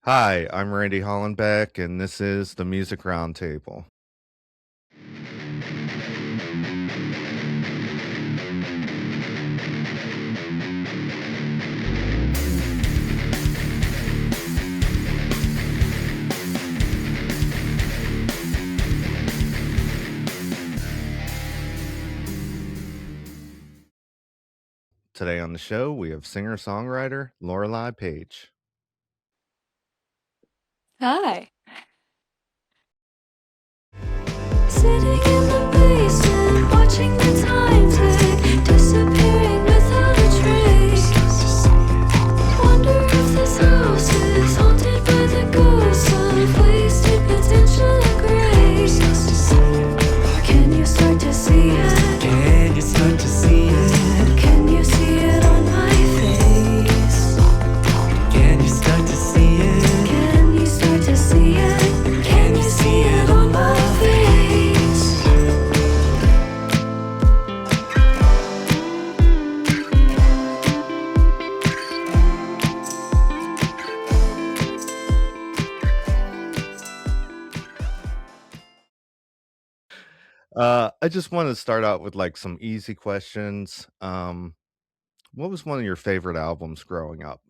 Hi, I'm Randy Hollenbeck, and this is the Music Roundtable. Today on the show, we have singer-songwriter Lorelai Paige. Hi. Sitting in the basement, watching the time tick, disappearing without a trace. Wonder if this house is haunted by the ghosts of wasted potential and grace. Can you start to see it? Can you start to see it? Can you see it on my face? Can you start to see it? Can you start to see it? Can you see it on my face? I just want to start out with like some easy questions. What was one of your favorite albums growing up?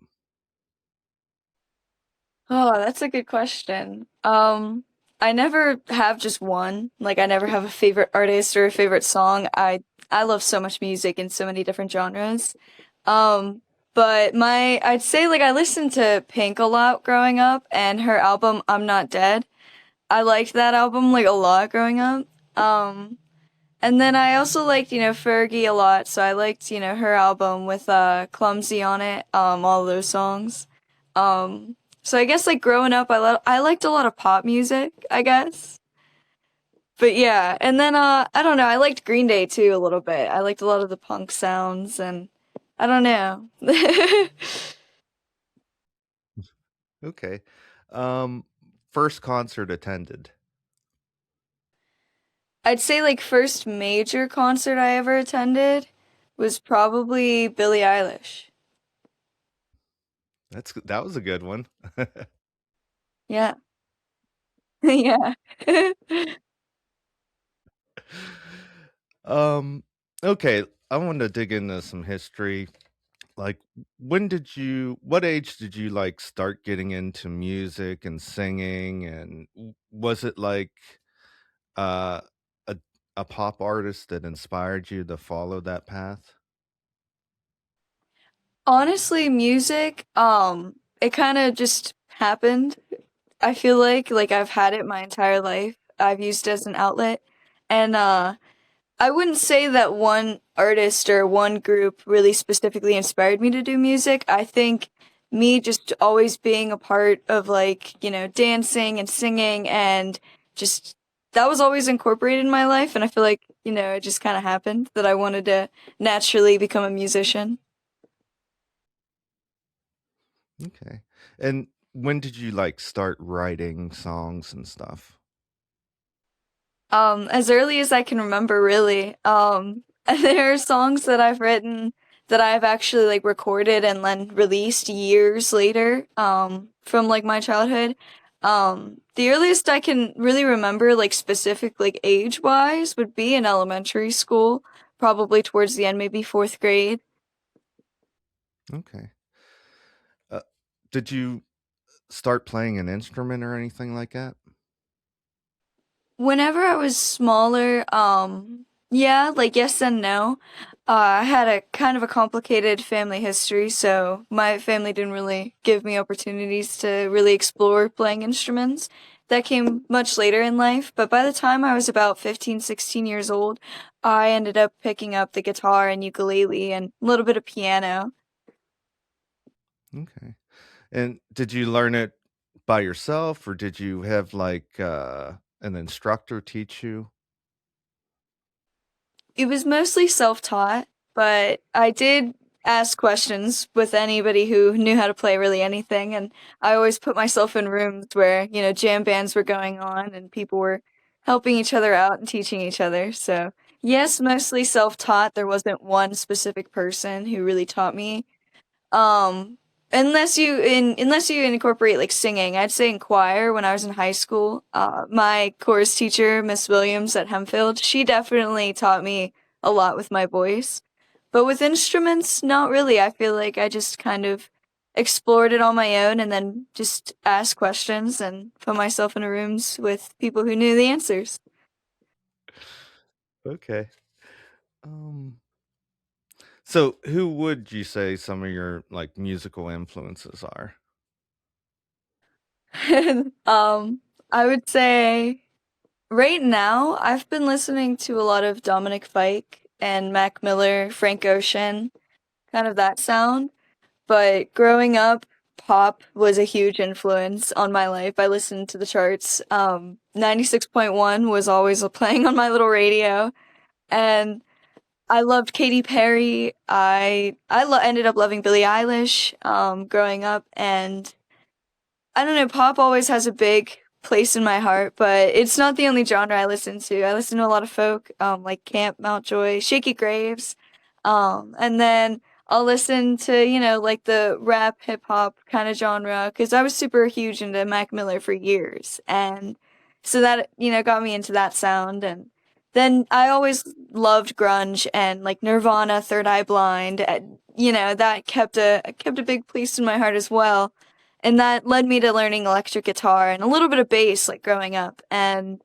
Oh, that's a good question. I never have just one. Like I never have a favorite artist or a favorite song. I love so much music in so many different genres. Um, but I'd say like I listened to Pink a lot growing up and her album I'm Not Dead. I liked that album like a lot growing up. Um, and then I also liked, Fergie a lot, so I liked, her album with Clumsy on it, all those songs. So I guess like growing up I liked a lot of pop music, I guess. But yeah, and then I don't know, I liked Green Day too a little bit. I liked a lot of the punk sounds and I don't know. Okay. Um, First concert attended. I'd say like first major concert I ever attended was probably Billie Eilish. That was a good one. Yeah. Yeah. um, okay, I wanted to dig into some history. Like, what age did you like start getting into music and singing? And was it like uh, a a pop artist that inspired you to follow that path? Honestly, music, it kind of just happened. I feel like I've had it my entire life. I've used it as an outlet. And I wouldn't say that one artist or one group really specifically inspired me to do music. I think me just always being a part of like, dancing and singing and just that was always incorporated in my life and I feel like, it just kind of happened that I wanted to naturally become a musician. Okay. And when did you like start writing songs and stuff? As early as I can remember, really. There are songs that I've written that I've actually like recorded and then released years later, from like my childhood. The earliest I can really remember, like specific, like age-wise, would be in elementary school, probably towards the end, maybe fourth grade. Okay. Uh, did you start playing an instrument or anything like that? Whenever I was smaller, yeah, like yes and no. I had a kind of a complicated family history, so my family didn't really give me opportunities to really explore playing instruments. That came much later in life, but by the time I was about 15, 16 years old, I ended up picking up the guitar and ukulele and a little bit of piano. Okay. And did you learn it by yourself, or did you have like an instructor teach you? It was mostly self-taught, but I did ask questions with anybody who knew how to play really anything, and I always put myself in rooms where, jam bands were going on and people were helping each other out and teaching each other. So, yes, mostly self-taught. There wasn't one specific person who really taught me. Um, Unless you incorporate like singing, I'd say in choir when I was in high school. My chorus teacher, Miss Williams at Hempfield, she definitely taught me a lot with my voice. But with instruments, not really. I feel like I just kind of explored it on my own and then just asked questions and put myself in rooms with people who knew the answers. Okay. Um, so who would you say some of your, like, musical influences are? um, I would say right now I've been listening to a lot of Dominic Fike and Mac Miller, Frank Ocean, kind of that sound. But growing up, pop was a huge influence on my life. I listened to the charts. 96.1 was always playing on my little radio, and I loved Katy Perry. Ended up loving Billie Eilish growing up, and I don't know, pop always has a big place in my heart, but it's not the only genre I listen to. I listen to a lot of folk, like Camp, Mountjoy, Shaky Graves, and then I'll listen to, like the rap, hip hop kind of genre, because I was super huge into Mac Miller for years, and so that, got me into that sound, and then I always loved grunge and like Nirvana, Third Eye Blind, and, that kept a big place in my heart as well, and that led me to learning electric guitar and a little bit of bass like growing up. And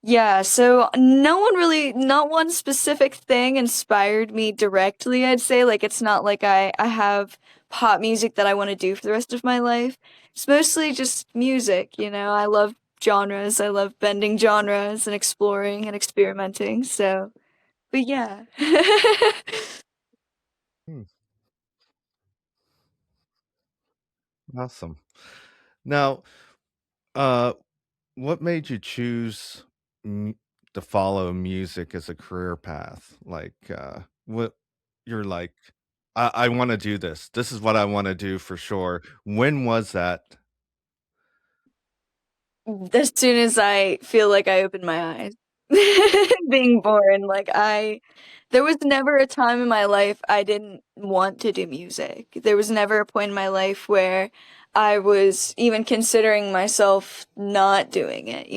yeah, so not one specific thing inspired me directly, I'd say. Like it's not like I have pop music that I want to do for the rest of my life. It's mostly just music, I love genres. I love bending genres and exploring and experimenting. So, but yeah. Hmm, awesome. Now, uh, what made you choose m to follow music as a career path? Like, what you're like, I wanna do this. This is what I wanna do for sure." When was that? As soon as I feel like I open my eyes. Being born, there was never a time in my life I didn't want to do music. There was never a point in my life where I was even considering myself not doing it.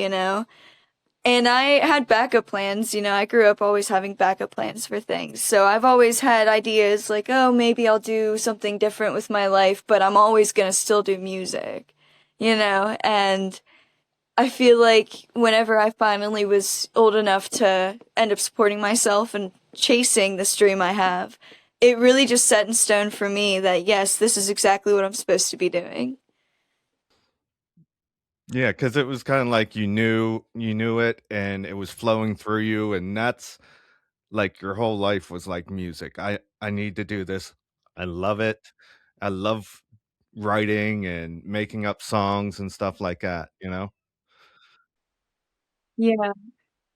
And I had backup plans, I grew up always having backup plans for things. So I've always had ideas like, oh, maybe I'll do something different with my life, but I'm always gonna still do music. And I feel like whenever I finally was old enough to end up supporting myself and chasing this dream I have, it really just set in stone for me that yes, this is exactly what I'm supposed to be doing. Yeah, because it was kinda like you knew it, and it was flowing through you, and that's like, your whole life was like music. I need to do this. I love it. I love writing and making up songs and stuff like that, you know? Yeah.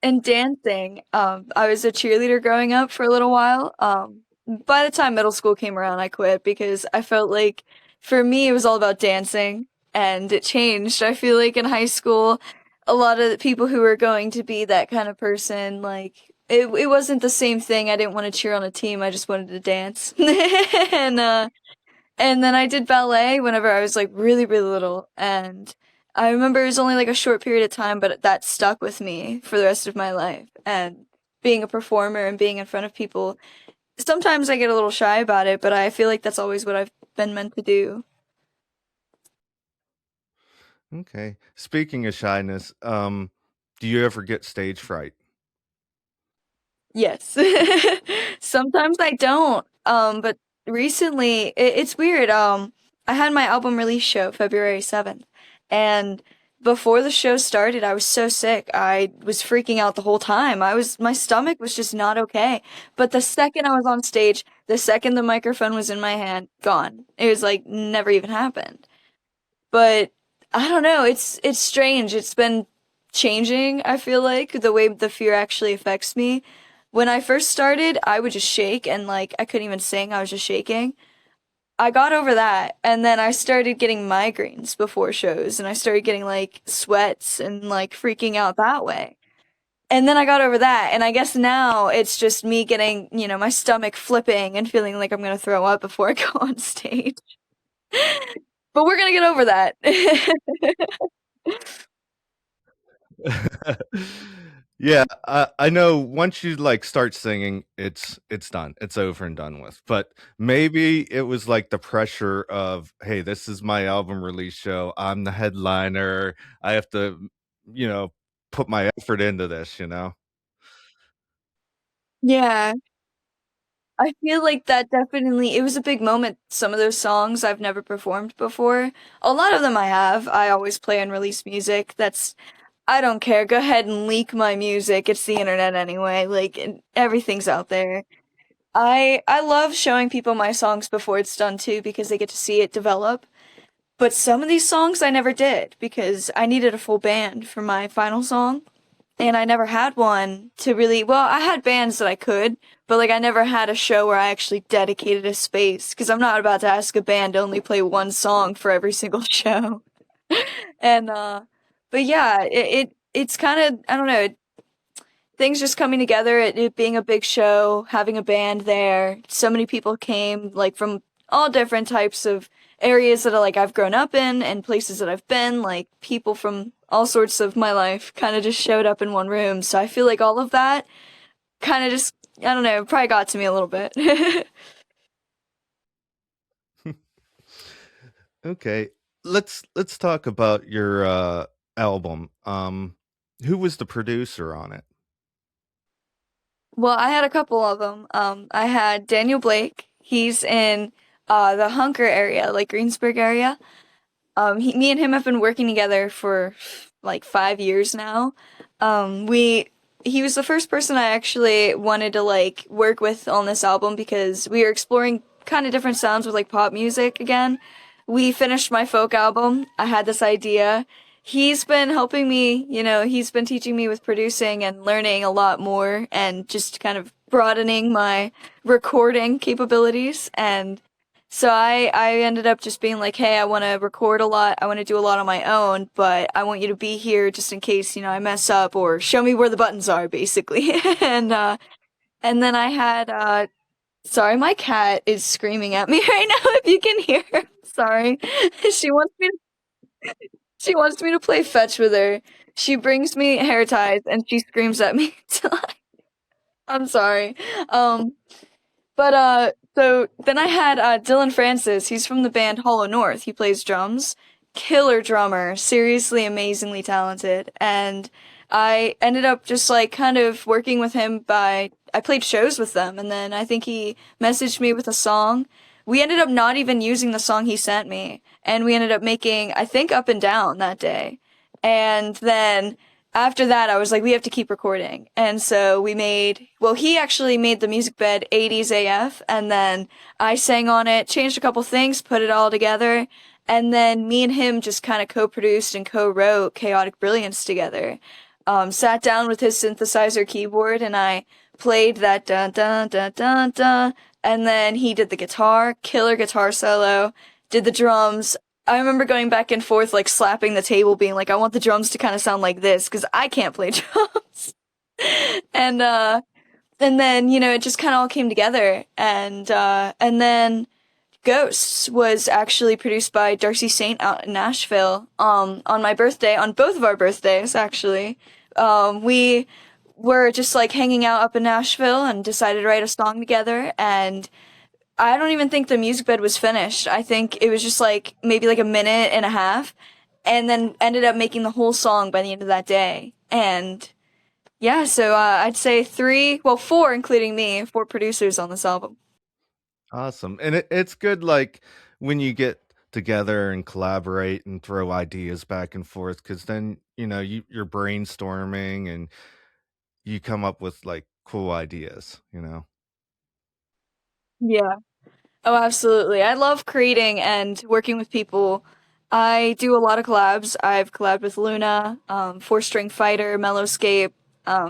And dancing. I was a cheerleader growing up for a little while. By the time middle school came around, I quit because I felt like for me it was all about dancing and it changed. I feel like in high school, a lot of the people who were going to be that kind of person, like it wasn't the same thing. I didn't want to cheer on a team. I just wanted to dance. And then I did ballet whenever I was like really, really little. And I remember it was only like a short period of time, but that stuck with me for the rest of my life. And being a performer and being in front of people, sometimes I get a little shy about it, but I feel like that's always what I've been meant to do. Okay. Speaking of shyness, do you ever get stage fright? Yes. Sometimes I don't. But recently it's weird. I had my album release show February 7th, and before the show started, I was so sick. I was freaking out the whole time. My stomach was just not okay. But the second I was on stage, the second the microphone was in my hand, gone. It was like never even happened. But I don't know, it's strange. It's been changing, I feel like, the way the fear actually affects me. When I first started, I would just shake and like I couldn't even sing, I was just shaking. I got over that and then I started getting migraines before shows and I started getting like sweats and like freaking out that way. And then I got over that and I guess now it's just me getting, my stomach flipping and feeling like I'm gonna throw up before I go on stage. But we're gonna get over that. Yeah, I know once you, like, start singing, it's done, it's over and done with, but maybe it was, like, the pressure of, "Hey, this is my album release show, I'm the headliner, I have to, you know, put my effort into this," you know? Yeah. I feel like that definitely it was a big moment. Some of those songs I've never performed before. A lot of them I have. I always play and release music. That's I don't care. Go ahead and leak my music. It's the internet anyway. Like everything's out there. I love showing people my songs before it's done too because they get to see it develop. But some of these songs I never did because I needed a full band for my final song. And I never had one to really, well, I had bands that I could, but like I never had a show where I actually dedicated a space because I'm not about to ask a band to only play one song for every single show. And but yeah, it's kind of I don't know, things just coming together, it being a big show, having a band there. So many people came like from all different types of areas that like I've grown up in and places that I've been, like people from all sorts of my life kind of just showed up in one room. So I feel like all of that kind of just I don't know, probably got to me a little bit. Okay, let's talk about your, album, who was the producer on it? Well, I had a couple of them. I had Daniel Blake. He's in the Hunker area, like Greensburg area. Me and him have been working together for like 5 years now. He was the first person I actually wanted to like work with on this album because we are exploring kind of different sounds with like pop music again. We finished my folk album. I had this idea. He's been helping me, he's been teaching me with producing and learning a lot more and just kind of broadening my recording capabilities and so I ended up just being like, hey, I want to record a lot. I want to do a lot on my own, but I want you to be here just in case, I mess up or show me where the buttons are, basically. And then I had sorry, my cat is screaming at me right now if you can hear her. Sorry. She wants me to she wants me to play fetch with her. She brings me hair ties and she screams at me. I'm sorry. Um so then I had Dylan Francis. He's from the band Hollow North. He plays drums. Killer drummer, seriously amazingly talented. And I ended up just like kind of working with him by I played shows with them and then I think he messaged me with a song. We ended up not even using the song he sent me and we ended up making I think Up and Down that day. And then after that, I was like, we have to keep recording. And so well, he actually made the music bed 80s AF, and then I sang on it, changed a couple things, put it all together, and then me and him just kind of co-produced and co-wrote Chaotic Brilliance together. Sat down with his synthesizer keyboard, and I played that dun dun dun dun dun, and then he did the guitar, killer guitar solo, did the drums, I remember going back and forth, like slapping the table, being like, I want the drums to kind of sound like this, because I can't play drums. And and then, it just kind of all came together. And then Ghosts was actually produced by Darcy Saint out in Nashville, on my birthday, on both of our birthdays, actually. We were just like hanging out up in Nashville and decided to write a song together, and I don't even think the music bed was finished. I think it was just like maybe like a minute and a half, and then ended up making the whole song by the end of that day. And yeah, so I'd say four, including me, four producers on this album. Awesome, and it's good, like, when you get together and collaborate and throw ideas back and forth, because then, you're brainstorming and you come up with, like, cool ideas, you know? Yeah. Oh, absolutely. I love creating and working with people. I do a lot of collabs. I've collabed with Luna, Four String Fighter, Mellowscape.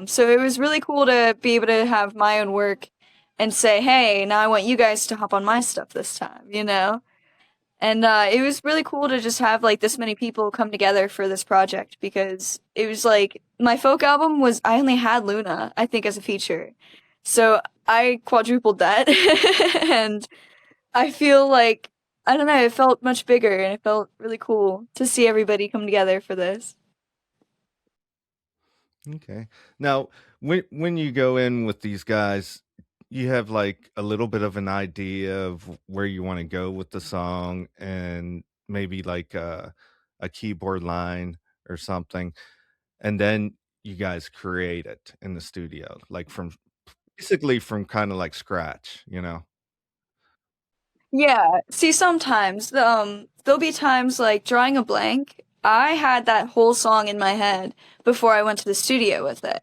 So it was really cool to be able to have my own work and say, hey, now I want you guys to hop on my stuff this time? And it was really cool to just have like this many people come together for this project because it was like my folk album was I only had Luna, I think, as a feature. So I quadrupled that and I feel like I don't know, it felt much bigger and it felt really cool to see everybody come together for this. Okay. Now, when you go in with these guys, you have like a little bit of an idea of where you want to go with the song and maybe like a keyboard line or something, and then you guys create it in the studio, like from basically from kind of like scratch, you know? Yeah, see, sometimes, there'll be times like drawing a blank. I had that whole song in my head before I went to the studio with it.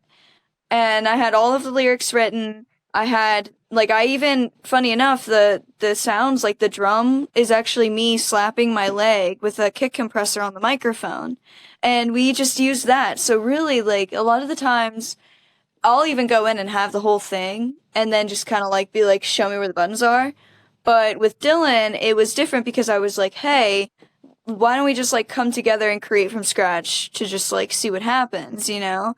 And I had all of the lyrics written. I had like I even funny enough the sounds like the drum is actually me slapping my leg with a kick compressor on the microphone. And we just used that. So really like a lot of the times I'll even go in and have the whole thing and then just kind of like be like show me where the buttons are. But with Dylan, it was different because I was like, "Hey, why don't we just like come together and create from scratch to just like see what happens, you know?"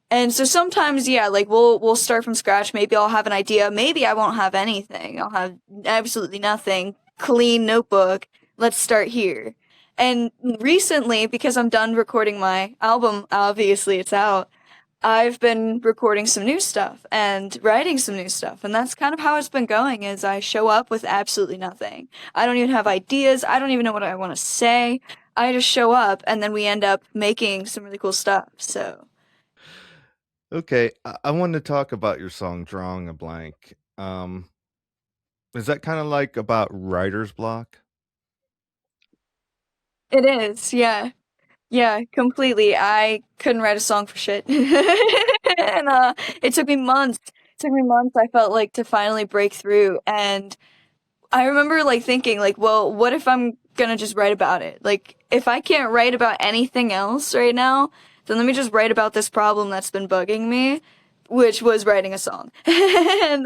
And so sometimes, yeah, like we'll start from scratch. Maybe I'll have an idea. Maybe I won't have anything. I'll have absolutely nothing. Clean notebook. Let's start here. And recently, because I'm done recording my album, obviously it's out. I've been recording some new stuff and writing some new stuff, and that's kind of how it's been going. Is I show up with absolutely nothing. I don't even have ideas. I don't even know what I want to say. I just show up, and then we end up making some really cool stuff. So. Okay, I wanted to talk about your song "Drawing a Blank." Is that kind of like about writer's block? It is, yeah. Yeah, completely. I couldn't write a song for shit. And it took me months. It took me months, I felt like, to finally break through. And I remember like thinking, like, well, what if I'm gonna just write about it? Like, if I can't write about anything else right now, then let me just write about this problem that's been bugging me, which was writing a song. And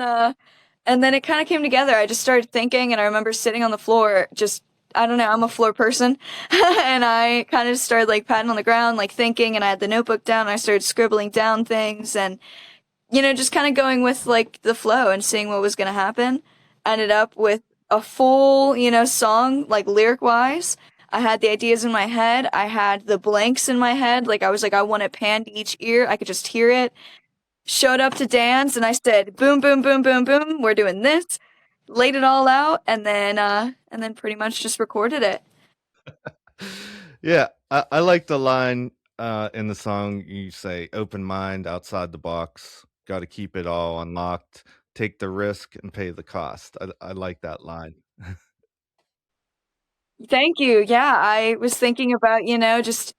then it kind of came together. I just started thinking, and I remember sitting on the floor, just I don't know, I'm a floor person, and I kind of started like patting on the ground, like thinking, and I had the notebook down, and I started scribbling down things, and just kind of going with like the flow and seeing what was gonna happen. Ended up with a full, song, like lyric wise. I had the ideas in my head. I had the blanks in my head. Like I was like, I want it panned to each ear. I could just hear it. Showed up to dance and I said, boom, boom, boom, boom, boom. We're doing this. Laid it all out and then pretty much just recorded it. Yeah, I like the line in the song you say, "Open mind, outside the box. Got to keep it all unlocked. Take the risk and pay the cost." I like that line. Thank you. Yeah, I was thinking about, just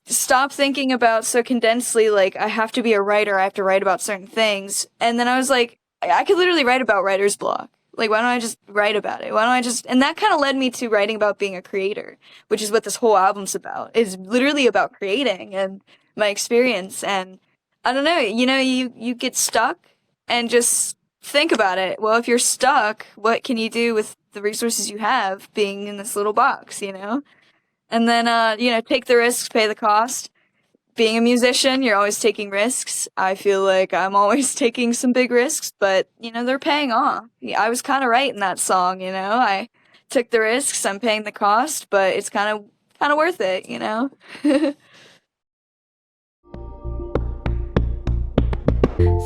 stop thinking about so condensedly, like, I have to be a writer, I have to write about certain things. And then I was like, I could literally write about writer's block. Like, why don't I just write about it? Why don't I just, and that kind of led me to writing about being a creator, which is what this whole album's about. It's literally about creating and my experience. And I don't know, you get stuck and just think about it. Well, if you're stuck, what can you do with the resources you have being in this little box, And then, take the risks, pay the cost. Being a musician, you're always taking risks. I feel like I'm always taking some big risks, but, they're paying off. Yeah, I was kind of right in that song, I took the risks, I'm paying the cost, but it's kind of worth it.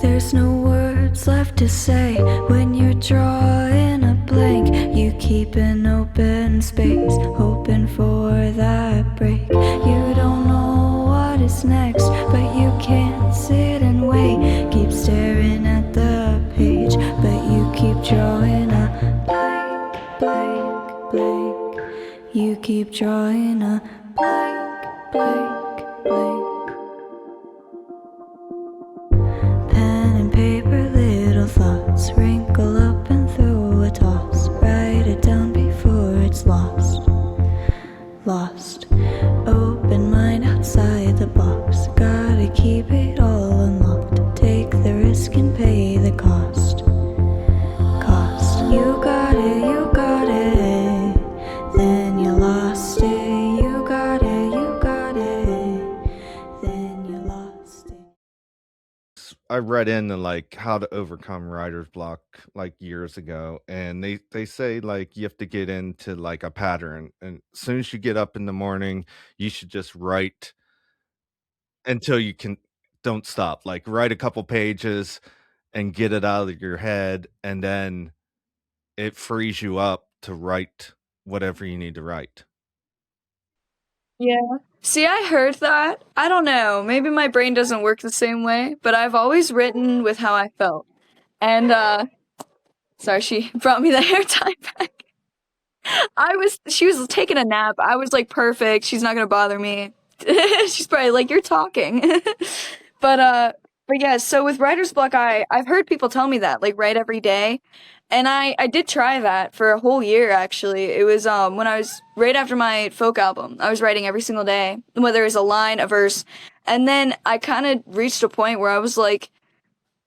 There's no words left to say when you're drawing a blank. You keep an open space, hoping for that break. You don't know what is next, but you can't sit and wait. Keep staring at the page, but you keep drawing a blank, blank, blank. You keep drawing a blank, blank, blank. Pen and paper, little thoughts wrinkle up and throw a toss. Write it down before it's lost. Lost. Open mind outside the box. Gotta keep it all unlocked. Take the risk and pay the cost. Cost. You got it, you got it. Then you lost it. You got it, you got it. I read into like how to overcome writer's block like years ago, and they say like you have to get into like a pattern, and as soon as you get up in the morning, you should just write until you can don't stop. Like write a couple pages and get it out of your head, and then it frees you up to write whatever you need to write. Yeah. See, I heard that. I don't know. Maybe my brain doesn't work the same way, but I've always written with how I felt. And sorry, she brought me the hair tie back. She was taking a nap. I was like, perfect. She's not gonna bother me. She's probably like, you're talking. But but yeah, so with writer's block, I've heard people tell me that, like write every day. And I did try that for a whole year actually. It was when I was right after my folk album. I was writing every single day, whether it was a line, a verse. And then I kind of reached a point where I was like,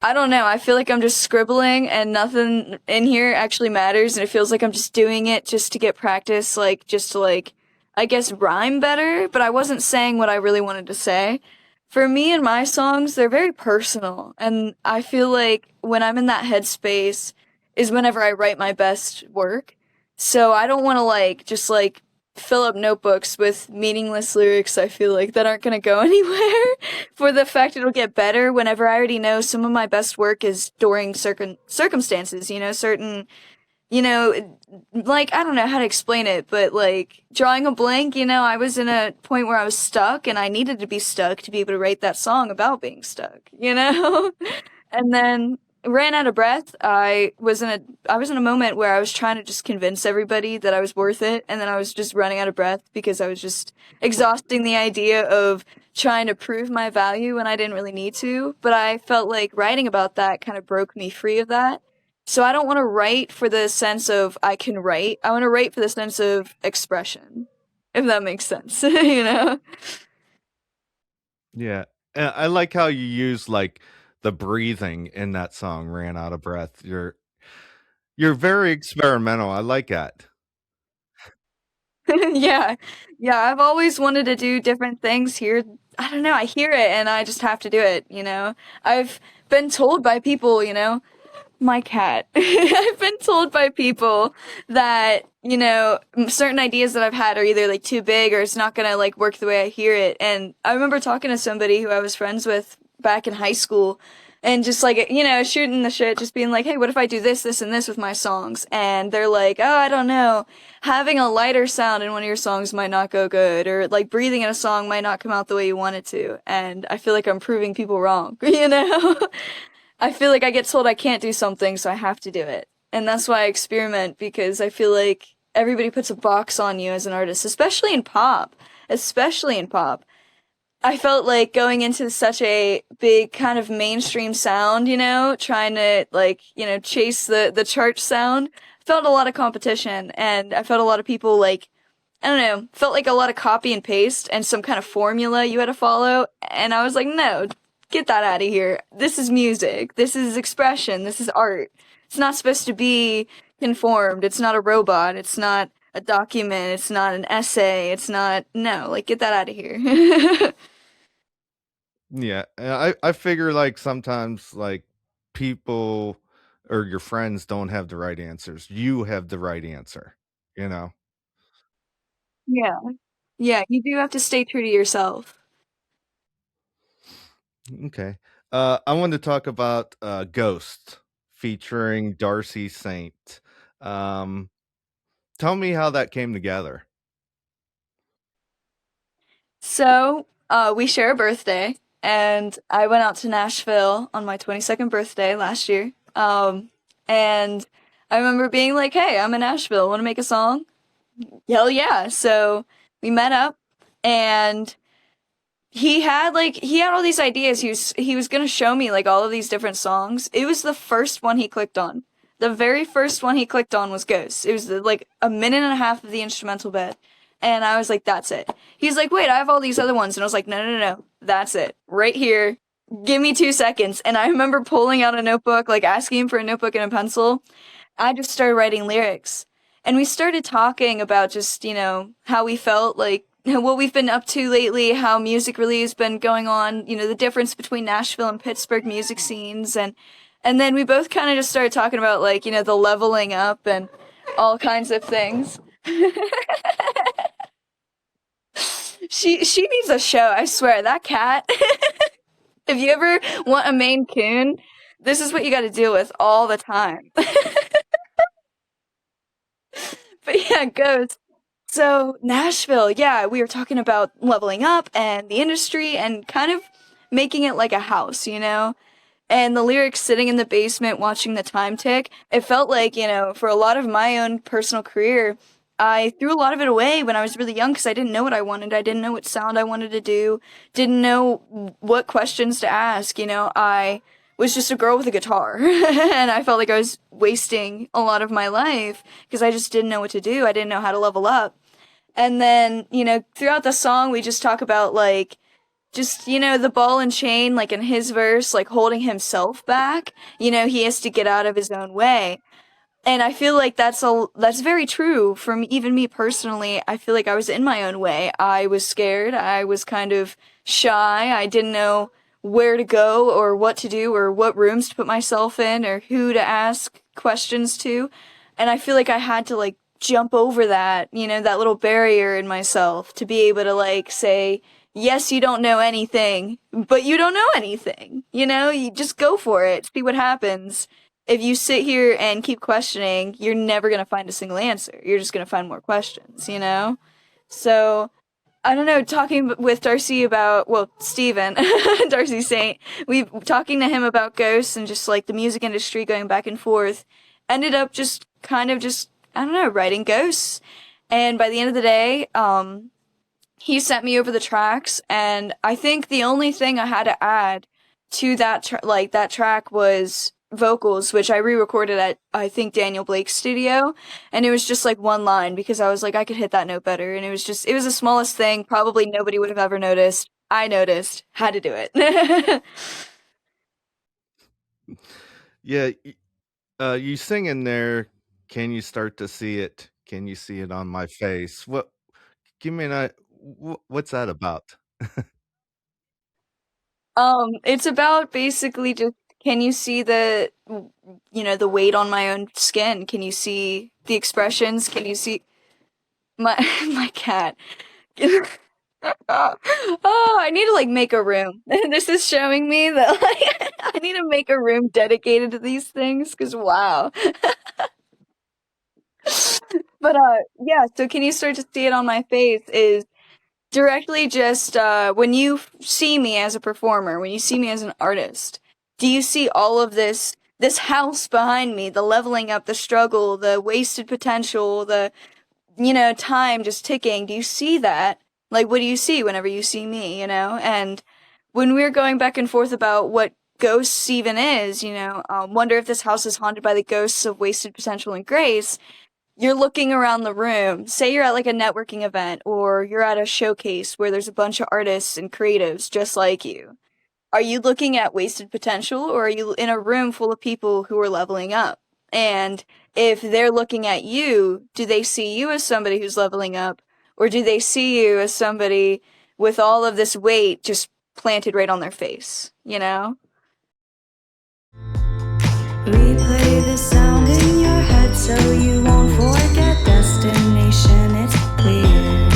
I don't know. I feel like I'm just scribbling and nothing in here actually matters. And it feels like I'm just doing it just to get practice, like, just to, like, I guess rhyme better. But I wasn't saying what I really wanted to say. For me and my songs, they're very personal. And I feel like when I'm in that headspace is whenever I write my best work. So I don't want to, like, just, like, fill up notebooks with meaningless lyrics, I feel like, that aren't going to go anywhere for the fact it'll get better whenever I already know some of my best work is during certain circumstances, you know, certain, you know, like, I don't know how to explain it, but like drawing a blank, you know, I was in a point where I was stuck and I needed to be stuck to be able to write that song about being stuck, you know? And then ran out of breath. I was in a moment where I was trying to just convince everybody that I was worth it, and then I was just running out of breath because I was just exhausting the idea of trying to prove my value when I didn't really need to. But I felt like writing about that kind of broke me free of that. So I don't want to write for the sense of I can write. I want to write for the sense of expression, if that makes sense, you know? Yeah. And I like how you use like the breathing in that song, Ran Out of Breath. You're very experimental. I like that. Yeah. Yeah, I've always wanted to do different things here. I don't know, I hear it and I just have to do it, you know? I've been told by people, you know, my cat. I've been told by people that, you know, certain ideas that I've had are either like too big or it's not gonna like work the way I hear it. And I remember talking to somebody who I was friends with back in high school and just like, you know, shooting the shit, just being like, hey, what if I do this, this, and this with my songs? And they're like, oh, I don't know. Having a lighter sound in one of your songs might not go good, or like breathing in a song might not come out the way you want it to. And I feel like I'm proving people wrong, you know? I feel like I get told I can't do something, so I have to do it. And that's why I experiment, because I feel like everybody puts a box on you as an artist, especially in pop. Especially in pop. I felt like going into such a big kind of mainstream sound, you know, trying to like, you know, chase the chart sound, felt a lot of competition and I felt a lot of people like I don't know, felt like a lot of copy and paste and some kind of formula you had to follow. And I was like, no, get that out of here. This is music. This is expression. This is art. It's not supposed to be conformed. It's not a robot. It's not a document. It's not an essay. It's not, no, like, get that out of here. Yeah. And I figure like sometimes like people or your friends don't have the right answers. You have the right answer, you know? Yeah. Yeah, you do have to stay true to yourself. Okay. I wanted to talk about Ghost featuring Darcy Saint. Um, Tell me how that came together. So, we share a birthday, and I went out to Nashville on my 22nd birthday last year. And I remember being like, hey, I'm in Nashville, want to make a song? Hell yeah. So we met up, and he had all these ideas. He was gonna show me like all of these different songs. It was the first one he clicked on. The very first one he clicked on was Ghost. It was like a minute and a half of the instrumental bed. And I was like, that's it. He's like, wait, I have all these other ones. And I was like, no, no, no, no. That's it. Right here. Give me 2 seconds. And I remember pulling out a notebook, like asking him for a notebook and a pencil. I just started writing lyrics. And we started talking about just, you know, how we felt like what we've been up to lately, how music really has been going on, the difference between Nashville and Pittsburgh music scenes, and then we both kind of just started talking about like, the leveling up and all kinds of things. She needs a show, I swear. That cat. If you ever want a Maine Coon, this is what you got to deal with all the time. But yeah, Ghost. So Nashville, yeah, we were talking about leveling up and the industry and kind of making it like a house, And the lyrics sitting in the basement watching the time tick, it felt like, for a lot of my own personal career, I threw a lot of it away when I was really young because I didn't know what I wanted. I didn't know what sound I wanted to do, didn't know what questions to ask. I was just a girl with a guitar and I felt like I was wasting a lot of my life because I just didn't know what to do. I didn't know how to level up. And then, throughout the song, we just talk about like, just, the ball and chain, like in his verse, like holding himself back. He has to get out of his own way. And I feel like that's very true for me, even me personally. I feel like I was in my own way. I was scared. I was kind of shy. I didn't know where to go or what to do or what rooms to put myself in or who to ask questions to. And I feel like I had to like jump over that, that little barrier in myself to be able to like say, yes, you don't know anything, but you don't know anything. You just go for it, see what happens. If you sit here and keep questioning, you're never going to find a single answer. You're just going to find more questions. So, I don't know, talking with Darcy about, well, Steven, Darcy Saint, we talking to him about ghosts and just like the music industry going back and forth, ended up just kind of just, I don't know, writing ghosts. And by the end of the day, he sent me over the tracks, and I think the only thing I had to add to that track was vocals, which I re-recorded at I think Daniel Blake's studio, and it was just like one line because I was like I could hit that note better, and it was the smallest thing, probably nobody would have ever noticed. I noticed, had to do it. Yeah, you sing in there, "Can you start to see it? Can you see it on my face?" What give me what's that about? It's about basically just can you see the weight on my own skin? Can you see the expressions? Can you see my my cat? Oh, I need to like make a room. This is showing me that like I need to make a room dedicated to these things because wow. But yeah, so can you start to see it on my face is directly just when you see me as a performer, when you see me as an artist, do you see all of this house behind me, the leveling up, the struggle, the wasted potential, the time just ticking? Do you see that? Like, what do you see whenever you see me, And when we're going back and forth about what ghosts even is, wonder if this house is haunted by the ghosts of wasted potential and grace. You're looking around the room. Say you're at like a networking event or you're at a showcase where there's a bunch of artists and creatives just like you. Are you looking at wasted potential or are you in a room full of people who are leveling up? And if they're looking at you, do they see you as somebody who's leveling up or do they see you as somebody with all of this weight just planted right on their face, Replay the sound in your head so you won't forget destination, it's clear.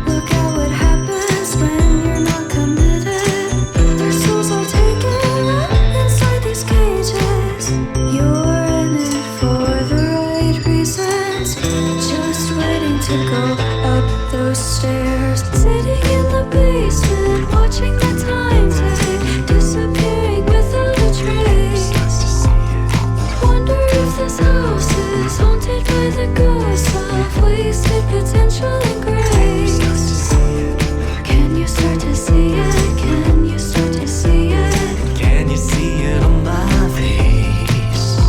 Look at what happens when you're not committed. Their souls all taken up inside these cages. You're in it for the right reasons, just waiting to go up those stairs. Sitting in the basement, watching the time tick, disappearing without a trace. Wonder if this house is haunted by the ghosts of wasted potential and grace. Can you start to see it? Can you start to see it? Can you see it on my face?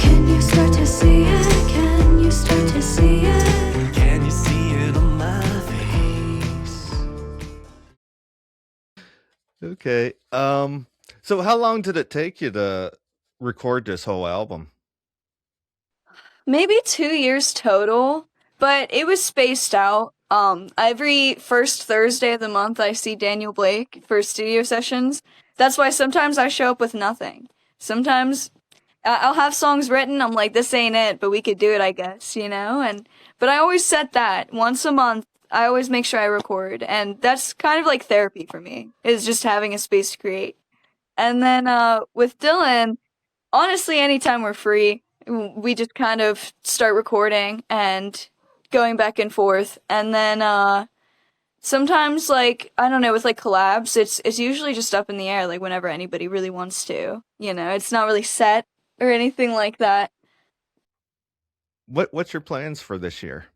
Can you start to see it? Can you start to see it? Can you see it on my face? Okay, so how long did it take you to record this whole album? Maybe 2 years total, but it was spaced out. Every first Thursday of the month, I see Daniel Blake for studio sessions. That's why sometimes I show up with nothing. Sometimes I'll have songs written. I'm like, this ain't it, but we could do it, I guess, you know? But I always set that once a month. I always make sure I record. And that's kind of like therapy for me, is just having a space to create. And then, with Dylan, honestly, anytime we're free, we just kind of start recording and going back and forth. And then, sometimes, like, I don't know, with like collabs, it's usually just up in the air, like whenever anybody really wants to. You know, it's not really set or anything like that. What's your plans for this year?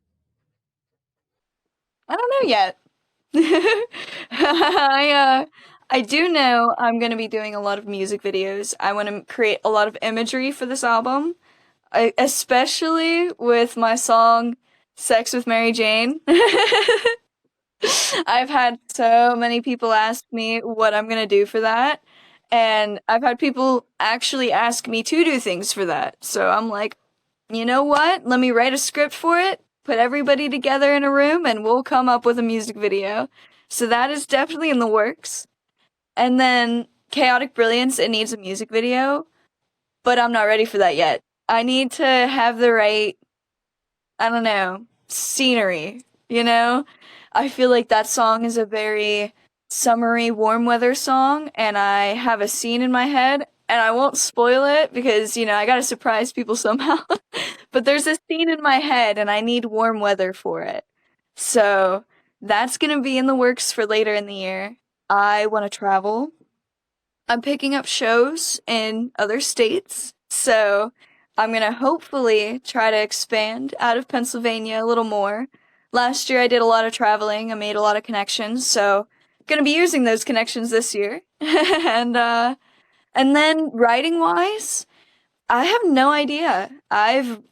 I don't know yet. I do know I'm gonna be doing a lot of music videos. I want to create a lot of imagery for this album, especially with my song "Sex with Mary Jane." I've had so many people ask me what I'm gonna do for that, and I've had people actually ask me to do things for that. So I'm like, you know what? Let me write a script for it, put everybody together in a room, and we'll come up with a music video. So that is definitely in the works. And then Chaotic Brilliance, it needs a music video, but I'm not ready for that yet. I need to have the right, I don't know, scenery, you know? I feel like that song is a very summery, warm weather song, and I have a scene in my head, and I won't spoil it because, you know, I gotta surprise people somehow. But there's a scene in my head, and I need warm weather for it. So that's gonna be in the works for later in the year. I wanna travel. I'm picking up shows in other states, so I'm gonna hopefully try to expand out of Pennsylvania a little more. Last year I did a lot of traveling, I made a lot of connections, so gonna be using those connections this year. And then writing wise, I have no idea. I've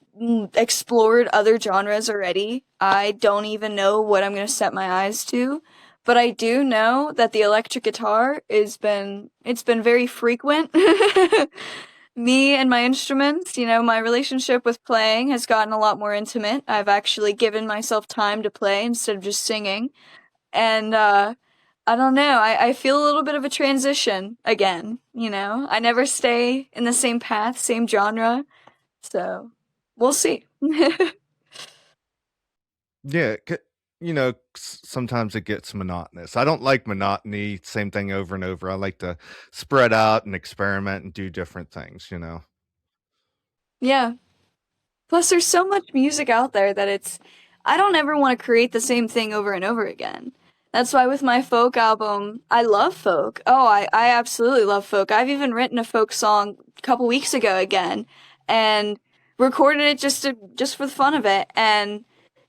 explored other genres already. I don't even know what I'm gonna set my eyes to, but I do know that the electric guitar it's been very frequent. Me and my instruments, you know, my relationship with playing has gotten a lot more intimate. I've actually given myself time to play instead of just singing. And I don't know, I feel a little bit of a transition again, you know? I never stay in the same path, same genre. So we'll see. Yeah, sometimes it gets monotonous. I don't like monotony, same thing over and over. I like to spread out and experiment and do different things, you know? Yeah. Plus, there's so much music out there that I don't ever want to create the same thing over and over again. That's why with my folk album, I love folk. Oh, I absolutely love folk. I've even written a folk song a couple weeks ago again and recorded it just for the fun of it. And,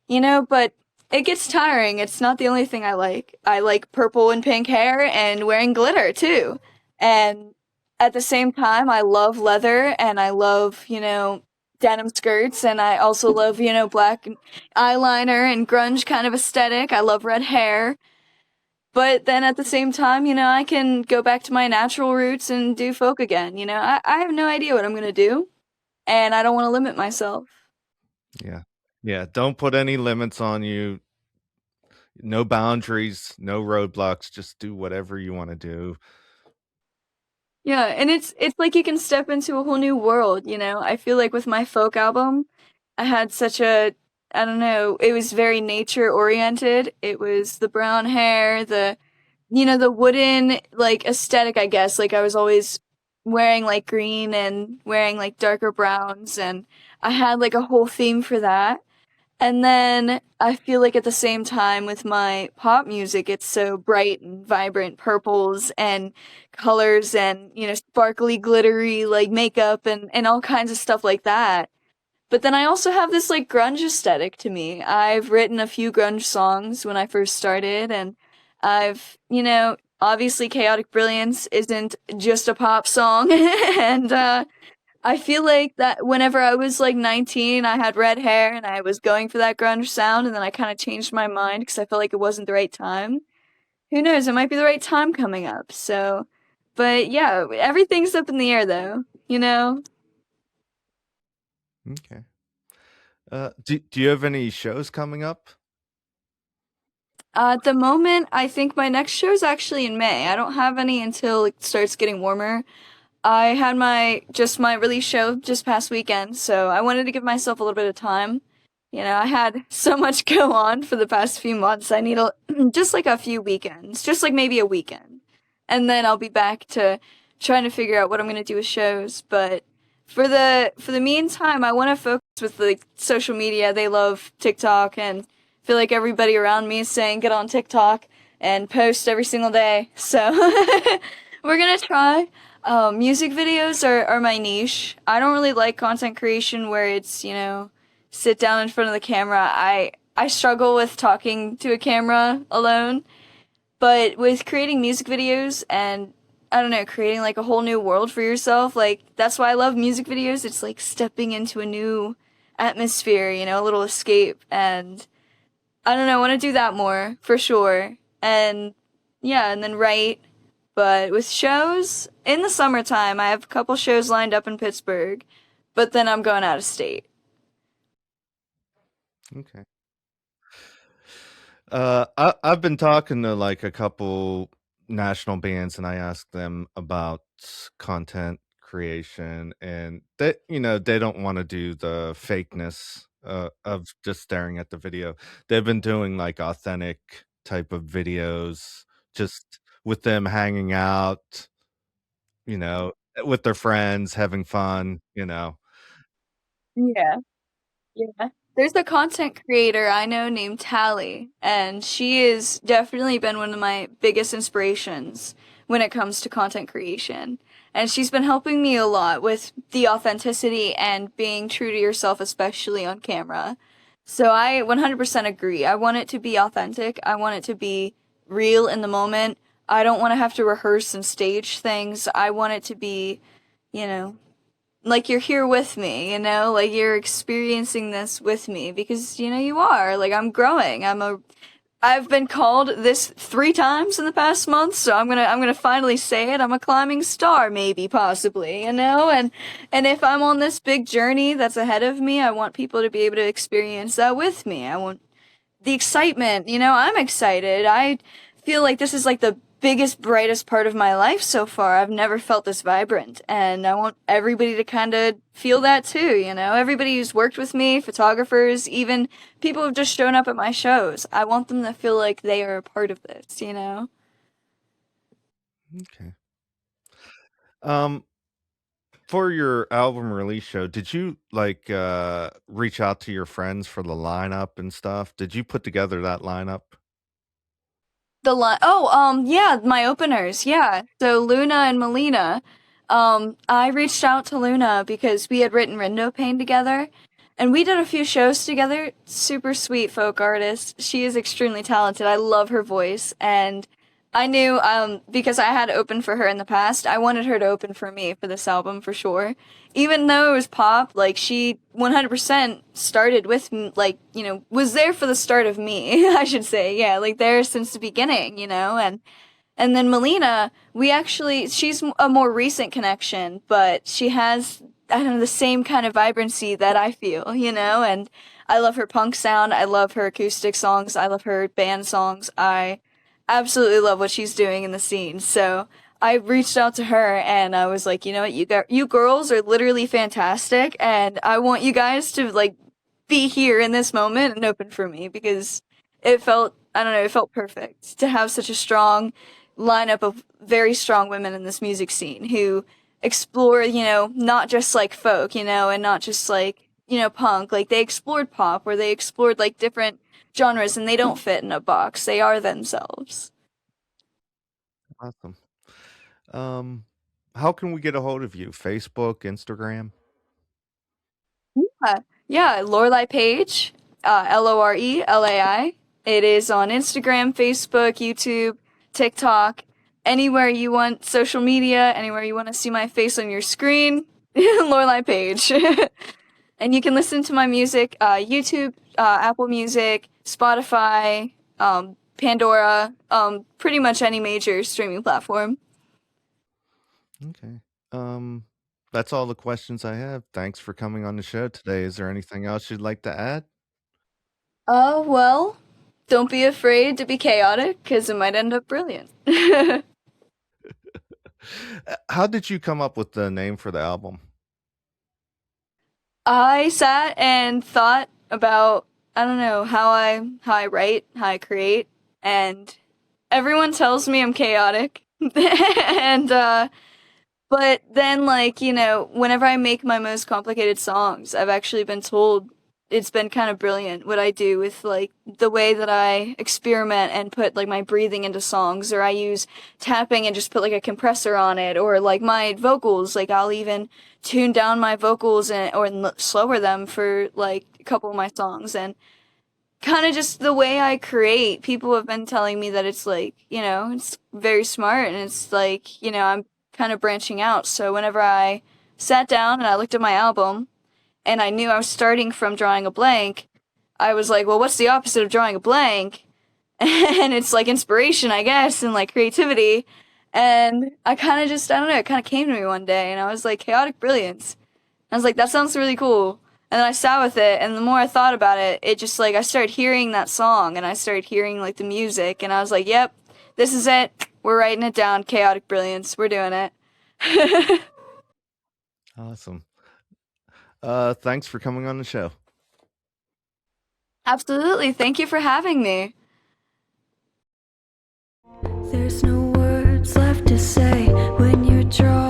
you know, but it gets tiring. It's not the only thing I like. I like purple and pink hair and wearing glitter too. And at the same time, I love leather and I love, you know, denim skirts, and I also love, you know, black eyeliner and grunge kind of aesthetic. I love red hair. But then at the same time, you know, I can go back to my natural roots and do folk again. You know, I have no idea what I'm gonna do, and I don't want to limit myself. Yeah. Yeah, don't put any limits on you. No boundaries, no roadblocks, just do whatever you wanna do. Yeah, and it's like you can step into a whole new world, you know? I feel like with my folk album, I had such a I don't know, it was very nature oriented. It was the brown hair, the you know, the wooden like aesthetic, I guess. Like I was always wearing like green and wearing like darker browns, and I had like a whole theme for that. And then I feel like at the same time with my pop music, it's so bright and vibrant purples and colors and, you know, sparkly, glittery, like makeup and all kinds of stuff like that. But then I also have this like grunge aesthetic to me. I've written a few grunge songs when I first started, and you know, obviously Chaotic Brilliance isn't just a pop song. And I feel like that whenever I was like 19, I had red hair and I was going for that grunge sound, and then I kind of changed my mind because I felt like it wasn't the right time. Who knows? It might be the right time coming up. So, but yeah, everything's up in the air though, you know? Okay. Do you have any shows coming up? At the moment, I think my next show is actually in May. I don't have any until it starts getting warmer. I had my release show just past weekend, so I wanted to give myself a little bit of time. You know, I had so much go on for the past few months. I need just like a few weekends, just like maybe a weekend. And then I'll be back to trying to figure out what I'm going to do with shows, but for the meantime, I want to focus with like social media. They love TikTok and I feel like everybody around me is saying get on TikTok and post every single day. So we're going to try. Music videos are my niche. I don't really like content creation where it's, sit down in front of the camera. I struggle with talking to a camera alone, but with creating music videos and I don't know, creating like a whole new world for yourself, like that's why I love music videos. It's like stepping into a new atmosphere, a little escape and I don't know, I want to do that more for sure. And yeah, and then write. But with shows in the summertime, I have a couple shows lined up in Pittsburgh, but then I'm going out of state. Okay. I've been talking to like a couple national bands, and I asked them about content creation, and they don't want to do the fakeness of just staring at the video. They've been doing like authentic type of videos, just with them hanging out, with their friends, having fun. Yeah. Yeah. There's a content creator I know named Tally, and she has definitely been one of my biggest inspirations when it comes to content creation. And she's been helping me a lot with the authenticity and being true to yourself, especially on camera. So I 100% agree. I want it to be authentic. I want it to be real in the moment. I don't want to have to rehearse and stage things. I want it to be, you know, like you're here with me, like you're experiencing this with me because you are. Like I'm growing. I've been called this 3 times in the past month, so I'm gonna finally say it. I'm a climbing star, maybe, possibly, and if I'm on this big journey that's ahead of me, I want people to be able to experience that with me. I want the excitement. I'm excited. I feel like this is like the biggest, brightest part of my life so far. I've never felt this vibrant, and I want everybody to kind of feel that too. Everybody who's worked with me, photographers, even people who've just shown up at my shows. I want them to feel like they are a part of this. Okay. Um, For your album release show, did you like reach out to your friends for the lineup and stuff? Did you put together that lineup? The line. Oh, yeah, my openers. Yeah. So Luna and Melina. I reached out to Luna because we had written Window Pane together, and we did a few shows together. Super sweet folk artist. She is extremely talented. I love her voice, and I knew because I had opened for her in the past, I wanted her to open for me for this album for sure. Even though it was pop, like she 100% started with like, was there for the start of me, I should say. Yeah, like there since the beginning. And then Melina, she's a more recent connection, but she has, I don't know, the same kind of vibrancy that I feel, and I love her punk sound. I love her acoustic songs. I love her band songs. I absolutely love what she's doing in the scene. So I reached out to her and I was like, you know what, you girls are literally fantastic, and I want you guys to like be here in this moment and open for me because I don't know, it felt perfect to have such a strong lineup of very strong women in this music scene who explore, not just like folk, and not just like, punk. Like they explored pop or they explored like different genres and they don't fit in a box. They are themselves. Awesome. Um, how can we get a hold of you? Facebook, Instagram? Yeah, Lorelai Page, Lorelai. It is on Instagram, Facebook, YouTube, TikTok, anywhere you want social media, anywhere you want to see my face on your screen, Lorelai Page. And you can listen to my music, YouTube, Apple Music, Spotify, Pandora, pretty much any major streaming platform. Okay. Um, that's all the questions I have. Thanks for coming on the show today. Is there anything else you'd like to add? Well, don't be afraid to be chaotic, because it might end up brilliant. How did you come up with the name for the album? I sat and thought about, I don't know, how I write, how I create, and everyone tells me I'm chaotic. And but then, like, you know, whenever I make my most complicated songs, I've actually been told it's been kind of brilliant what I do with, like, the way that I experiment and put, like, my breathing into songs, or I use tapping and just put, like, a compressor on it, or, like, my vocals, like, I'll even tune down my vocals or slower them for, like, a couple of my songs, and kind of just the way I create, people have been telling me that it's, like, you know, it's very smart, and it's, like, you know, I'm kind of branching out, so whenever I sat down and I looked at my album, and I knew I was starting from drawing a blank, I was like, well, what's the opposite of drawing a blank? And it's like inspiration, I guess, and like creativity. And I kind of just, I don't know, it kind of came to me one day, and I was like, chaotic brilliance. I was like, that sounds really cool. And then I sat with it, and the more I thought about it, it just like, I started hearing that song, and I started hearing like the music, and I was like, yep, this is it. We're writing it down, chaotic brilliance. We're doing it. Awesome. Thanks for coming on the show. Absolutely. Thank you for having me. There's no words left to say when you're drawing